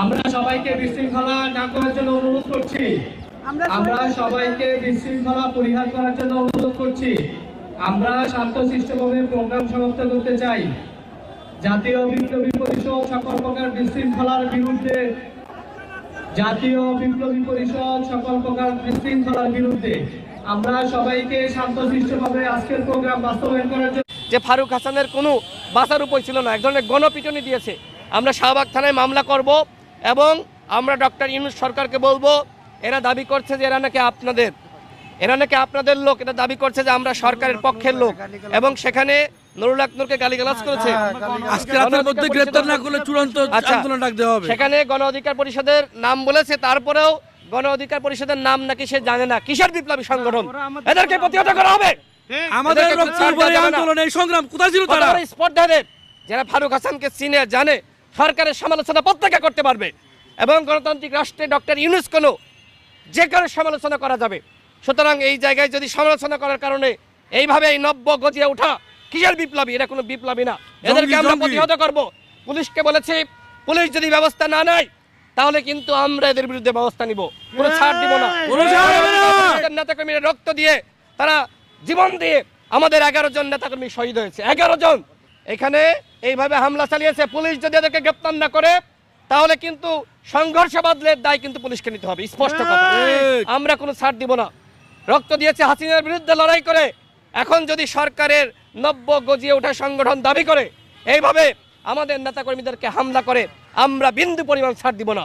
আমরা সবাইকে বিশৃঙ্খলা না করার জন্য অনুরোধ করছি। আমরা সবাইকে বিশৃঙ্খলা পরিহার করার জন্য অনুরোধ করছি। আমরা শান্তশিষ্টভাবে প্রোগ্রাম সমাপ্ত করতে চাই। জাতীয় বিপ্লবী পরিষদ সকল প্রকার বিশৃঙ্খলার বিরুদ্ধে আমরা সবাইকে শান্তশিষ্টভাবে আজকের প্রোগ্রাম বাস্তবায়ন করার জন্য যে ফারুক হাসানের কোনো বাঁচার উপায় ছিল না, এক ধরনের গণপিটুনি দিয়েছে। আমরা শাহবাগ থানায় মামলা করব এবং আমরা ডক্টর ইউনূস সরকারকে বলবো, এরা দাবি করছে যে এরা নাকি আপনাদের লোক, এটা দাবি করছে যে আমরা সরকারের পক্ষের লোক, এবং সেখানে নুরুল হক নূরকে গালিগালাজ করেছে। আজকে রাতের মধ্যে গ্রেফতার না করলে চূড়ান্ত আন্দোলন ডাকতে হবে। সেখানে গণ অধিকার পরিষদের নাম বলেছে, তারপরেও গণ অধিকার পরিষদের নাম নাকি সে জানে না। কিসের বিপ্লবী সংগঠন? এদেরকে প্রতিহত করা হবে। আমাদের আন্দোলন এই সংগ্রাম কোথায় ছিল তারা? স্পর্ধাদের যারা ফারুক হাসানকে চিনে জানে, সরকারের সমালোচনা প্রত্যাখ্যান করতে পারবে, এবং গণতান্ত্রিক রাষ্ট্রে ডক্টর ইউনূস কোনো যে কারো সমালোচনা করা যাবে। সুতরাং এই জায়গায় যদি সমালোচনা করার কারণে এইভাবে এই নব্য গজিয়ে ওঠা কিসের বিপ্লবী? এটা কোনো বিপ্লবী না। এদেরকে আমরা প্রতিহত করব। পুলিশকে বলেছি, পুলিশ যদি ব্যবস্থা না নেয় তাহলে কিন্তু আমরা এদের বিরুদ্ধে ব্যবস্থা নিব, কোনো ছাড় দিব না। নেতাকর্মীরা রক্ত দিয়ে, তারা জীবন দিয়ে আমাদের 11 জন নেতাকর্মী শহীদ হয়েছে। 11 জন এখানে এইভাবে হামলা চালিয়েছে। পুলিশ যদি এদেরকে গ্রেপ্তার না করে তাহলে কিন্তু সংঘর্ষ বাদলের দায় কিন্তু পুলিশকে নিতে হবে, স্পষ্ট কথা। আমরা কোনো ছাড় দিব না। রক্ত দিয়েছে হাসিনার বিরুদ্ধে লড়াই করে। এখন যদি সরকারের নব্য গজিয়ে ওঠা সংগঠন দাবি করে এইভাবে আমাদের নেতাকর্মীদেরকে হামলা করে, আমরা বিন্দু পরিমাণ ছাড় দিব না।